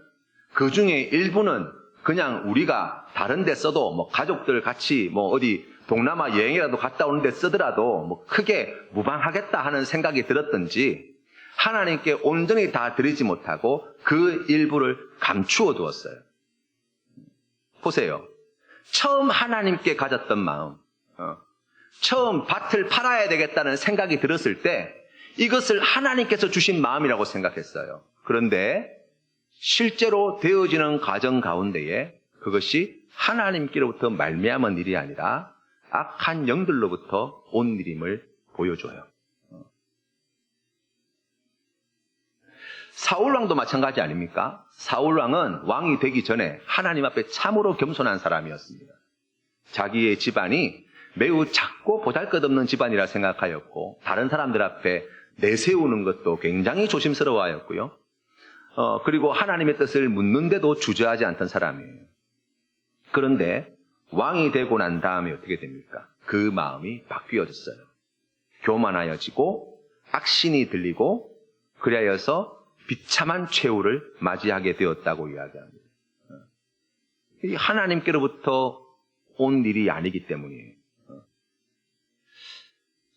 그 중에 일부는 그냥 우리가 다른 데 써도 뭐 가족들 같이 뭐 어디 동남아 여행이라도 갔다 오는데 쓰더라도 뭐 크게 무방하겠다 하는 생각이 들었든지 하나님께 온전히 다 드리지 못하고 그 일부를 감추어 두었어요. 보세요. 처음 하나님께 가졌던 마음, 처음 밭을 팔아야 되겠다는 생각이 들었을 때 이것을 하나님께서 주신 마음이라고 생각했어요. 그런데 실제로 되어지는 과정 가운데에 그것이 하나님께로부터 말미암은 일이 아니라 악한 영들로부터 온 일임을 보여줘요. 사울왕도 마찬가지 아닙니까? 사울왕은 왕이 되기 전에 하나님 앞에 참으로 겸손한 사람이었습니다. 자기의 집안이 매우 작고 보잘것없는 집안이라 생각하였고 다른 사람들 앞에 내세우는 것도 굉장히 조심스러워하였고요. 그리고 하나님의 뜻을 묻는데도 주저하지 않던 사람이에요. 그런데 왕이 되고 난 다음에 어떻게 됩니까? 그 마음이 바뀌어졌어요. 교만하여지고 악신이 들리고 그리하여서 비참한 최후를 맞이하게 되었다고 이야기합니다. 이 하나님께로부터 온 일이 아니기 때문이에요.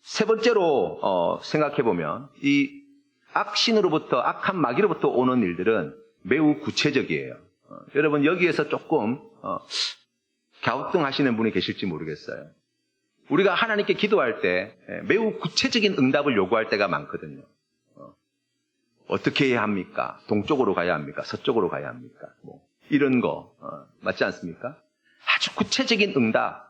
세 번째로 생각해보면 이 악신으로부터 악한 마귀로부터 오는 일들은 매우 구체적이에요. 여러분 여기에서 조금 갸우뚱하시는 분이 계실지 모르겠어요. 우리가 하나님께 기도할 때 매우 구체적인 응답을 요구할 때가 많거든요. 어떻게 해야 합니까? 동쪽으로 가야 합니까? 서쪽으로 가야 합니까? 뭐 이런 거 맞지 않습니까? 아주 구체적인 응답.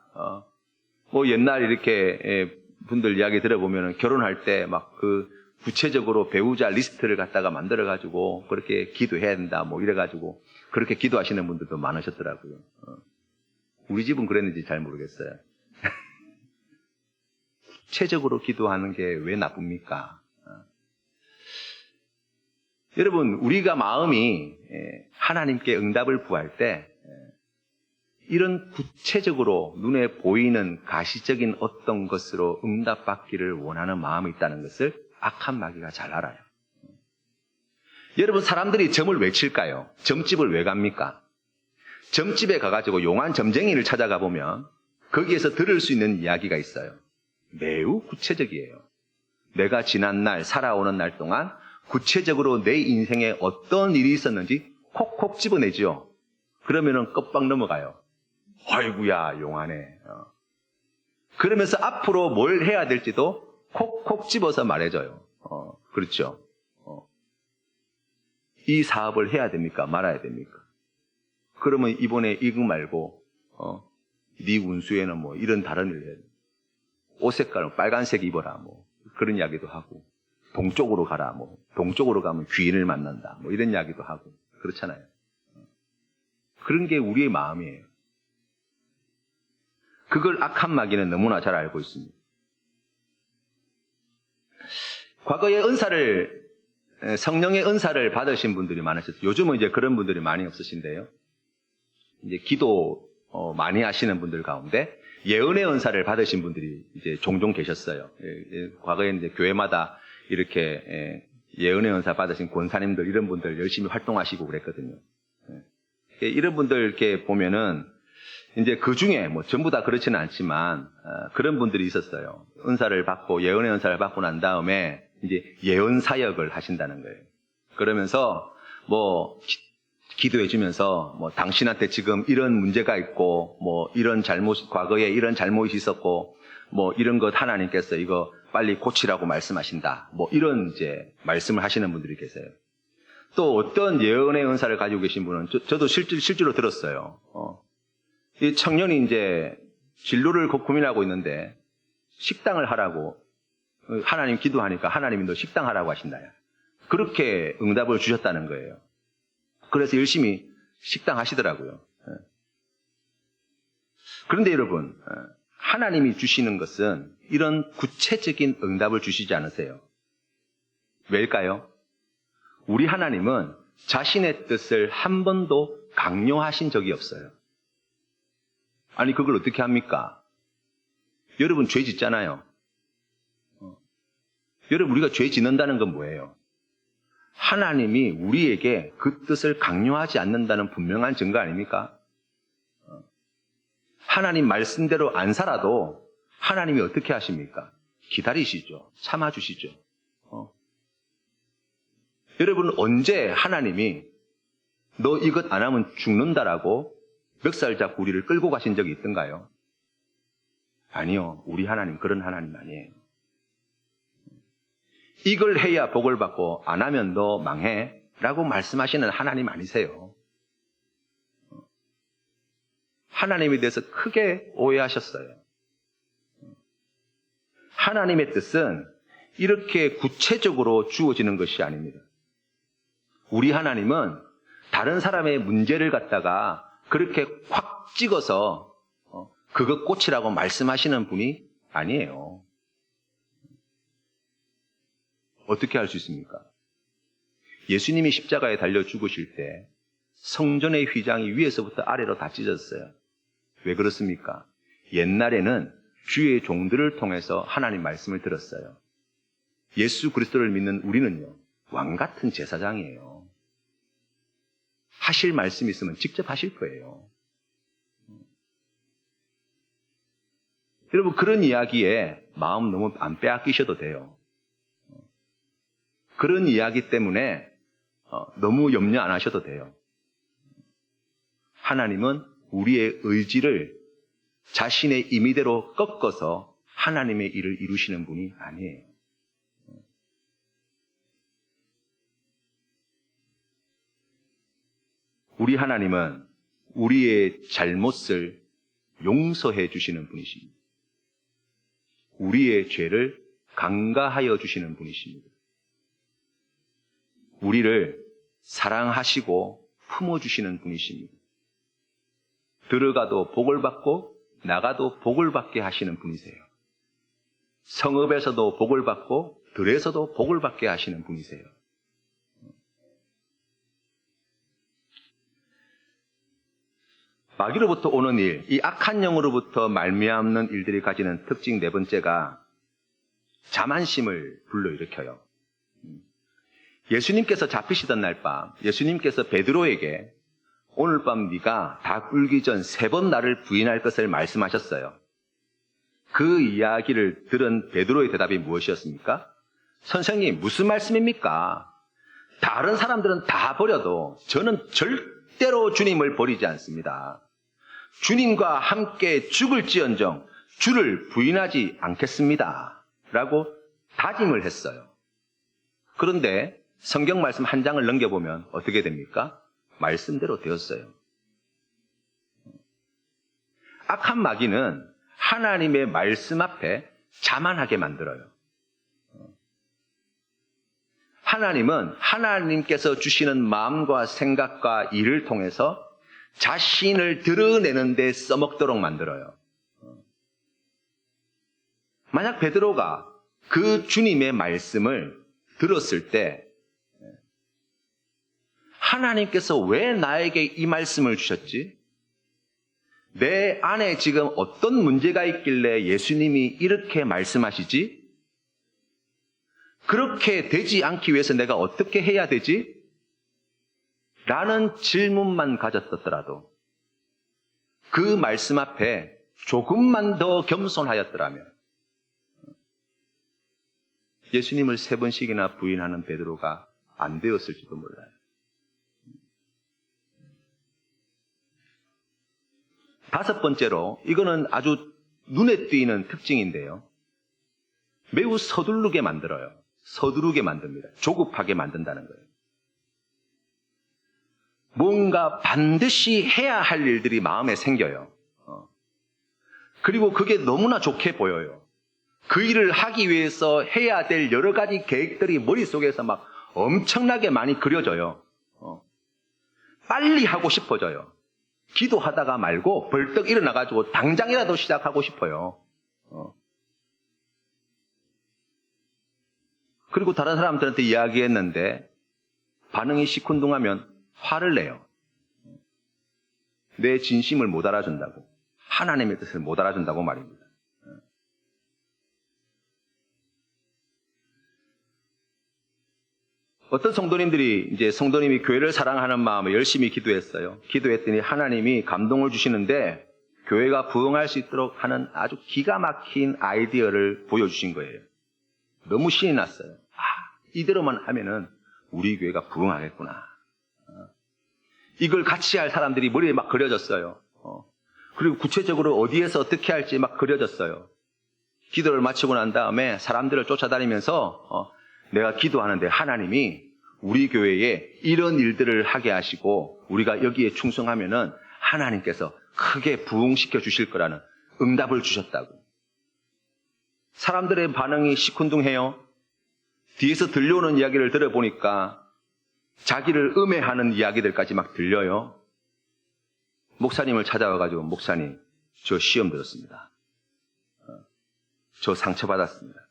뭐 옛날 이렇게 분들 이야기 들어보면 결혼할 때 막 그 구체적으로 배우자 리스트를 갖다가 만들어가지고 그렇게 기도해야 된다 뭐 이래가지고 그렇게 기도하시는 분들도 많으셨더라고요. 우리 집은 그랬는지 잘 모르겠어요. 구체적으로 기도하는 게 왜 나쁩니까? 여러분 우리가 마음이 하나님께 응답을 구할 때 이런 구체적으로 눈에 보이는 가시적인 어떤 것으로 응답받기를 원하는 마음이 있다는 것을 악한 마귀가 잘 알아요. 여러분 사람들이 점을 왜 칠까요? 점집을 왜 갑니까? 점집에 가가지고 용한 점쟁이를 찾아가 보면 거기에서 들을 수 있는 이야기가 있어요. 매우 구체적이에요. 내가 지난 날 살아오는 날 동안 구체적으로 내 인생에 어떤 일이 있었는지 콕콕 집어내죠. 그러면은 껍방 넘어가요. 아이고야 용하네. 그러면서 앞으로 뭘 해야 될지도 콕콕 집어서 말해줘요. 그렇죠. 이 사업을 해야 됩니까? 말아야 됩니까? 그러면 이번에 이거 말고 네 운수에는 뭐 이런 다른 일 해. 옷 색깔은 빨간색 입어라 뭐 그런 이야기도 하고 동쪽으로 가라 뭐 동쪽으로 가면 귀인을 만난다 뭐 이런 이야기도 하고 그렇잖아요. 그런 게 우리의 마음이에요. 그걸 악한 마귀는 너무나 잘 알고 있습니다. 과거에 성령의 은사를 받으신 분들이 많으셨어요. 요즘은 이제 그런 분들이 많이 없으신데요. 이제 기도 많이 하시는 분들 가운데 예언의 은사를 받으신 분들이 이제 종종 계셨어요. 과거에 이제 교회마다 이렇게 예언의 은사 받으신 권사님들 이런 분들 열심히 활동하시고 그랬거든요. 이런 분들 이렇게 보면은 이제 그 중에 뭐 전부 다 그렇지는 않지만 그런 분들이 있었어요. 은사를 받고 예언의 은사를 받고 난 다음에 이제 예언 사역을 하신다는 거예요. 그러면서 뭐 기도해 주면서 뭐 당신한테 지금 이런 문제가 있고 뭐 이런 과거에 이런 잘못이 있었고 뭐 이런 것 하나님께서 이거 빨리 고치라고 말씀하신다. 뭐 이런 이제 말씀을 하시는 분들이 계세요. 또 어떤 예언의 은사를 가지고 계신 분은 저도 실제로 들었어요. 이 청년이 이제 진로를 고민하고 있는데 식당을 하라고 하나님 기도하니까 하나님이 너 식당 하라고 하신다. 그렇게 응답을 주셨다는 거예요. 그래서 열심히 식당 하시더라고요. 그런데 여러분 하나님이 주시는 것은 이런 구체적인 응답을 주시지 않으세요. 왜일까요? 우리 하나님은 자신의 뜻을 한 번도 강요하신 적이 없어요. 아니 그걸 어떻게 합니까? 여러분 죄 짓잖아요. 여러분 우리가 죄 짓는다는 건 뭐예요? 하나님이 우리에게 그 뜻을 강요하지 않는다는 분명한 증거 아닙니까? 하나님 말씀대로 안 살아도 하나님이 어떻게 하십니까? 기다리시죠. 참아주시죠. 여러분 언제 하나님이 너 이것 안 하면 죽는다라고 멱살 잡고 우리를 끌고 가신 적이 있던가요? 아니요. 우리 하나님 그런 하나님 아니에요. 이걸 해야 복을 받고 안 하면 너 망해 라고 말씀하시는 하나님 아니세요. 하나님에 대해서 크게 오해하셨어요. 하나님의 뜻은 이렇게 구체적으로 주어지는 것이 아닙니다. 우리 하나님은 다른 사람의 문제를 갖다가 그렇게 확 찍어서 그것 꽃이라고 말씀하시는 분이 아니에요. 어떻게 할 수 있습니까? 예수님이 십자가에 달려 죽으실 때 성전의 휘장이 위에서부터 아래로 다 찢어졌어요. 왜 그렇습니까? 옛날에는 주의 종들을 통해서 하나님 말씀을 들었어요. 예수 그리스도를 믿는 우리는요, 왕 같은 제사장이에요. 하실 말씀이 있으면 직접 하실 거예요. 여러분, 그런 이야기에 마음 너무 안 빼앗기셔도 돼요. 그런 이야기 때문에 너무 염려 안 하셔도 돼요. 하나님은 우리의 의지를 자신의 임의대로 꺾어서 하나님의 일을 이루시는 분이 아니에요. 우리 하나님은 우리의 잘못을 용서해 주시는 분이십니다. 우리의 죄를 간가하여 주시는 분이십니다. 우리를 사랑하시고 품어주시는 분이십니다. 들어가도 복을 받고 나가도 복을 받게 하시는 분이세요. 성읍에서도 복을 받고 들에서도 복을 받게 하시는 분이세요. 마귀로부터 오는 일, 이 악한 영으로부터 말미암는 일들이 가지는 특징 네 번째가 자만심을 불러일으켜요. 예수님께서 잡히시던 날 밤, 예수님께서 베드로에게 오늘 밤 네가 다 꿀기 전 3번 나를 부인할 것을 말씀하셨어요. 그 이야기를 들은 베드로의 대답이 무엇이었습니까? 선생님, 무슨 말씀입니까? 다른 사람들은 다 버려도 저는 절대로 주님을 버리지 않습니다. 주님과 함께 죽을지언정 주를 부인하지 않겠습니다. 라고 다짐을 했어요. 그런데 성경 말씀 한 장을 넘겨보면 어떻게 됩니까? 말씀대로 되었어요. 악한 마귀는 하나님의 말씀 앞에 자만하게 만들어요. 하나님은 하나님께서 주시는 마음과 생각과 일을 통해서 자신을 드러내는 데 써먹도록 만들어요. 만약 베드로가 그 주님의 말씀을 들었을 때 하나님께서 왜 나에게 이 말씀을 주셨지? 내 안에 지금 어떤 문제가 있길래 예수님이 이렇게 말씀하시지? 그렇게 되지 않기 위해서 내가 어떻게 해야 되지? 라는 질문만 가졌었더라도 그 말씀 앞에 조금만 더 겸손하였더라면 예수님을 3번씩이나 부인하는 베드로가 안 되었을지도 몰라요. 다섯 번째로, 이거는 아주 눈에 띄는 특징인데요. 매우 서두르게 만들어요. 서두르게 만듭니다. 조급하게 만든다는 거예요. 뭔가 반드시 해야 할 일들이 마음에 생겨요. 그리고 그게 너무나 좋게 보여요. 그 일을 하기 위해서 해야 될 여러 가지 계획들이 머릿속에서 막 엄청나게 많이 그려져요. 빨리 하고 싶어져요. 기도하다가 말고 벌떡 일어나가지고 당장이라도 시작하고 싶어요. 그리고 다른 사람들한테 이야기했는데 반응이 시큰둥하면 화를 내요. 내 진심을 못 알아준다고, 하나님의 뜻을 못 알아준다고 말입니다. 어떤 성도님들이 이제 성도님이 교회를 사랑하는 마음에 열심히 기도했어요. 기도했더니 하나님이 감동을 주시는데 교회가 부흥할 수 있도록 하는 아주 기가 막힌 아이디어를 보여주신 거예요. 너무 신이 났어요. 이대로만 하면은 우리 교회가 부흥하겠구나. 이걸 같이 할 사람들이 머리에 막 그려졌어요. 그리고 구체적으로 어디에서 어떻게 할지 막 그려졌어요. 기도를 마치고 난 다음에 사람들을 쫓아다니면서 내가 기도하는데 하나님이 우리 교회에 이런 일들을 하게 하시고 우리가 여기에 충성하면은 하나님께서 크게 부흥시켜 주실 거라는 응답을 주셨다고. 사람들의 반응이 시큰둥해요. 뒤에서 들려오는 이야기를 들어보니까 자기를 음해하는 이야기들까지 막 들려요. 목사님을 찾아와가지고 목사님, 저 시험 들었습니다. 저 상처받았습니다.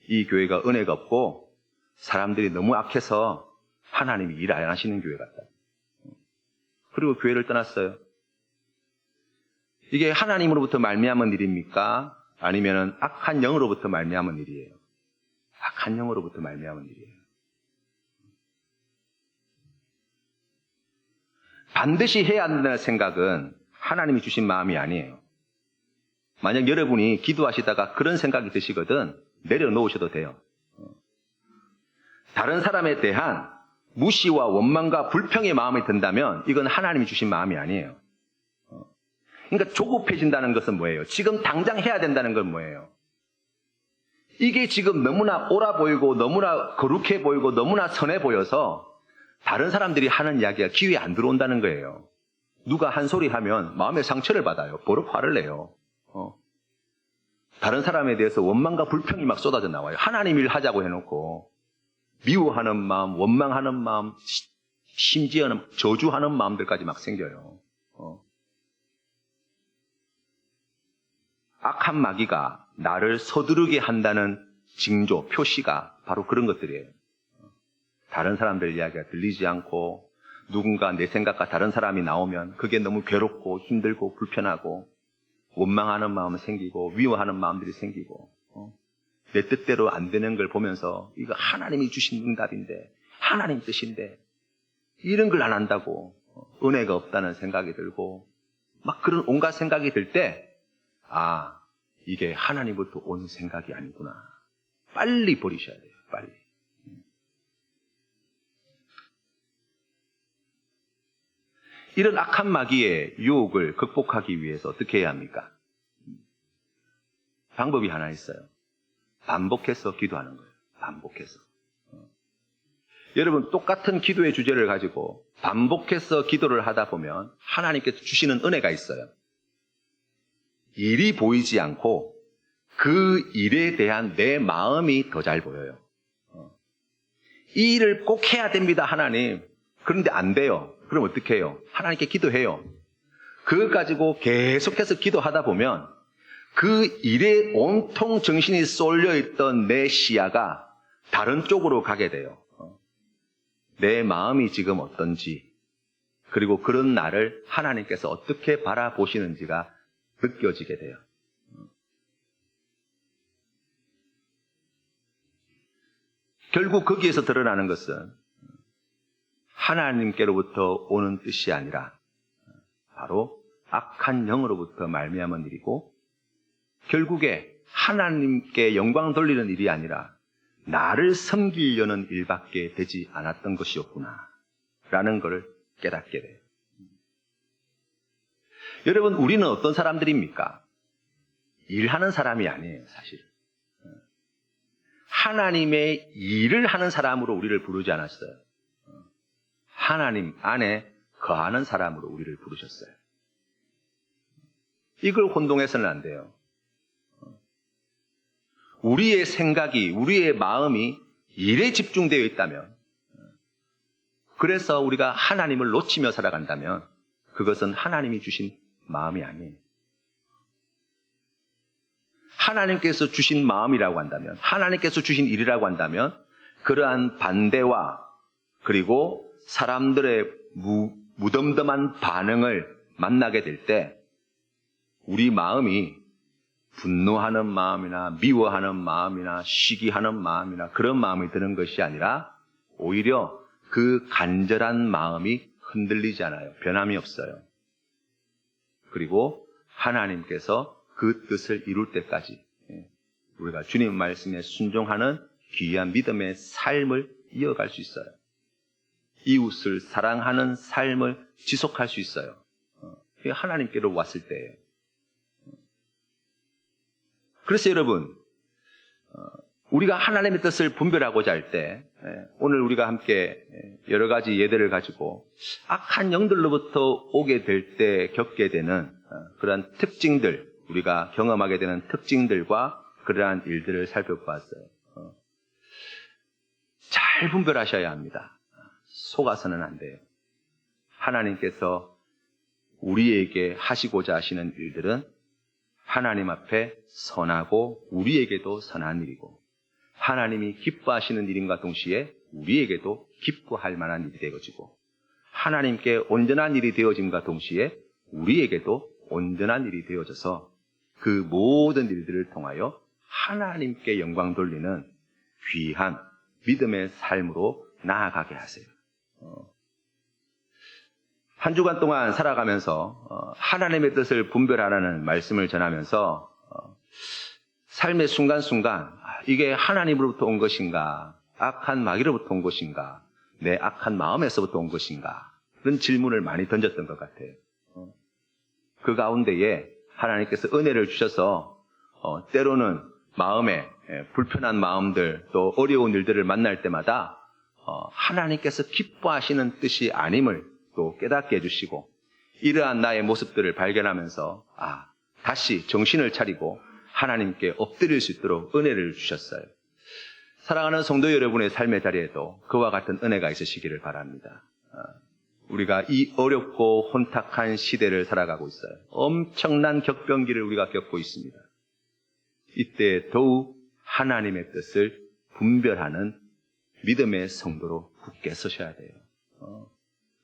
이 교회가 은혜가 없고 사람들이 너무 악해서 하나님이 일 안 하시는 교회 같다. 그리고 교회를 떠났어요. 이게 하나님으로부터 말미암은 일입니까? 아니면 악한 영으로부터 말미암은 일이에요? 악한 영으로부터 말미암은 일이에요. 반드시 해야 한다는 생각은 하나님이 주신 마음이 아니에요. 만약 여러분이 기도하시다가 그런 생각이 드시거든 내려놓으셔도 돼요. 다른 사람에 대한 무시와 원망과 불평의 마음이 든다면 이건 하나님이 주신 마음이 아니에요. 그러니까 조급해진다는 것은 뭐예요? 지금 당장 해야 된다는 건 뭐예요? 이게 지금 너무나 옳아 보이고 너무나 거룩해 보이고 너무나 선해 보여서 다른 사람들이 하는 이야기가 귀에 안 들어온다는 거예요. 누가 한 소리 하면 마음에 상처를 받아요. 버럭 화를 내요. 다른 사람에 대해서 원망과 불평이 막 쏟아져 나와요. 하나님 일 하자고 해놓고 미워하는 마음, 원망하는 마음, 심지어는 저주하는 마음들까지 막 생겨요. 악한 마귀가 나를 서두르게 한다는 징조, 표시가 바로 그런 것들이에요. 다른 사람들 이야기가 들리지 않고 누군가 내 생각과 다른 사람이 나오면 그게 너무 괴롭고 힘들고 불편하고 원망하는 마음이 생기고 미워하는 마음들이 생기고 내 뜻대로 안 되는 걸 보면서 이거 하나님이 주신 응답인데 하나님 뜻인데 이런 걸 안 한다고 은혜가 없다는 생각이 들고 막 그런 온갖 생각이 들 때 이게 하나님부터 온 생각이 아니구나. 빨리 버리셔야 돼요. 빨리. 이런 악한 마귀의 유혹을 극복하기 위해서 어떻게 해야 합니까? 방법이 하나 있어요. 반복해서 기도하는 거예요. 반복해서. 여러분 똑같은 기도의 주제를 가지고 반복해서 기도를 하다 보면 하나님께서 주시는 은혜가 있어요. 일이 보이지 않고 그 일에 대한 내 마음이 더 잘 보여요. 이 일을 꼭 해야 됩니다, 하나님. 그런데 안 돼요. 그럼 어떻게 해요? 하나님께 기도해요. 그걸 가지고 계속해서 기도하다 보면 그 일에 온통 정신이 쏠려 있던 내 시야가 다른 쪽으로 가게 돼요. 내 마음이 지금 어떤지, 그리고 그런 나를 하나님께서 어떻게 바라보시는지가 느껴지게 돼요. 결국 거기에서 드러나는 것은 하나님께로부터 오는 뜻이 아니라 바로 악한 영으로부터 말미암은 일이고 결국에 하나님께 영광 돌리는 일이 아니라 나를 섬기려는 일밖에 되지 않았던 것이었구나 라는 것을 깨닫게 돼요. 여러분, 우리는 어떤 사람들입니까? 일하는 사람이 아니에요, 사실. 하나님의 일을 하는 사람으로 우리를 부르지 않았어요. 하나님 안에 거하는 사람으로 우리를 부르셨어요. 이걸 혼동해서는 안 돼요. 우리의 생각이, 우리의 마음이 일에 집중되어 있다면, 그래서 우리가 하나님을 놓치며 살아간다면 그것은 하나님이 주신 마음이 아니에요. 하나님께서 주신 마음이라고 한다면, 하나님께서 주신 일이라고 한다면 그러한 반대와 그리고 사람들의 무덤덤한 반응을 만나게 될 때 우리 마음이 분노하는 마음이나 미워하는 마음이나 시기하는 마음이나 그런 마음이 드는 것이 아니라 오히려 그 간절한 마음이 흔들리지 않아요. 변함이 없어요. 그리고 하나님께서 그 뜻을 이룰 때까지 우리가 주님 말씀에 순종하는 귀한 믿음의 삶을 이어갈 수 있어요. 이웃을 사랑하는 삶을 지속할 수 있어요. 하나님께로 왔을 때예요. 그래서 여러분, 우리가 하나님의 뜻을 분별하고자 할 때 오늘 우리가 함께 여러 가지 예들을 가지고 악한 영들로부터 오게 될 때 겪게 되는 그러한 특징들, 우리가 경험하게 되는 특징들과 그러한 일들을 살펴보았어요. 잘 분별하셔야 합니다. 속아서는 안 돼요. 하나님께서 우리에게 하시고자 하시는 일들은 하나님 앞에 선하고 우리에게도 선한 일이고 하나님이 기뻐하시는 일인가 동시에 우리에게도 기뻐할 만한 일이 되어지고 하나님께 온전한 일이 되어짐과 동시에 우리에게도 온전한 일이 되어져서 그 모든 일들을 통하여 하나님께 영광 돌리는 귀한 믿음의 삶으로 나아가게 하세요. 한 주간 동안 살아가면서 하나님의 뜻을 분별하라는 말씀을 전하면서 삶의 순간순간 이게 하나님으로부터 온 것인가, 악한 마귀로부터 온 것인가, 내 악한 마음에서부터 온 것인가, 그런 질문을 많이 던졌던 것 같아요. 그 가운데에 하나님께서 은혜를 주셔서 때로는 마음에 불편한 마음들 또 어려운 일들을 만날 때마다 하나님께서 기뻐하시는 뜻이 아님을 또 깨닫게 해주시고 이러한 나의 모습들을 발견하면서 다시 정신을 차리고 하나님께 엎드릴 수 있도록 은혜를 주셨어요. 사랑하는 성도 여러분의 삶의 자리에도 그와 같은 은혜가 있으시기를 바랍니다. 우리가 이 어렵고 혼탁한 시대를 살아가고 있어요. 엄청난 격변기를 우리가 겪고 있습니다. 이때 더욱 하나님의 뜻을 분별하는 믿음의 성도로 굳게 서셔야 돼요.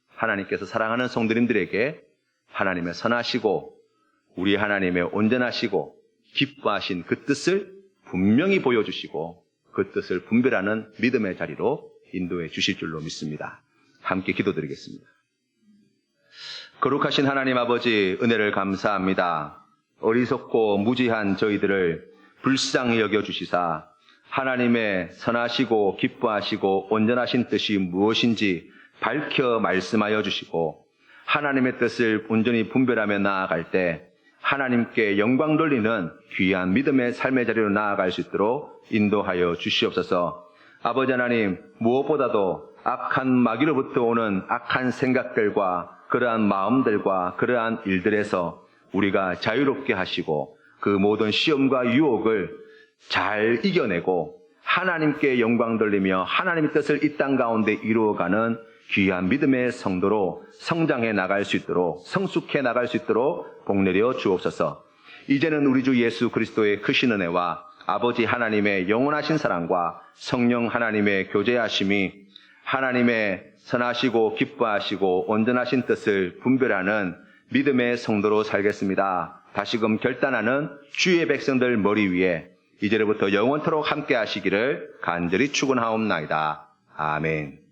하나님께서 사랑하는 성도님들에게 하나님의 선하시고 우리 하나님의 온전하시고 기뻐하신 그 뜻을 분명히 보여주시고 그 뜻을 분별하는 믿음의 자리로 인도해 주실 줄로 믿습니다. 함께 기도드리겠습니다. 거룩하신 하나님 아버지, 은혜를 감사합니다. 어리석고 무지한 저희들을 불쌍히 여겨주시사 하나님의 선하시고 기뻐하시고 온전하신 뜻이 무엇인지 밝혀 말씀하여 주시고 하나님의 뜻을 온전히 분별하며 나아갈 때 하나님께 영광 돌리는 귀한 믿음의 삶의 자리로 나아갈 수 있도록 인도하여 주시옵소서. 아버지 하나님, 무엇보다도 악한 마귀로부터 오는 악한 생각들과 그러한 마음들과 그러한 일들에서 우리가 자유롭게 하시고 그 모든 시험과 유혹을 잘 이겨내고 하나님께 영광 돌리며 하나님의 뜻을 이 땅 가운데 이루어가는 귀한 믿음의 성도로 성장해 나갈 수 있도록 성숙해 나갈 수 있도록 복내려 주옵소서. 이제는 우리 주 예수 그리스도의 크신 은혜와 아버지 하나님의 영원하신 사랑과 성령 하나님의 교제하심이 하나님의 선하시고 기뻐하시고 온전하신 뜻을 분별하는 믿음의 성도로 살겠습니다. 다시금 결단하는 주의 백성들 머리 위에 이제로부터 영원토록 함께 하시기를 간절히 축원하옵나이다. 아멘.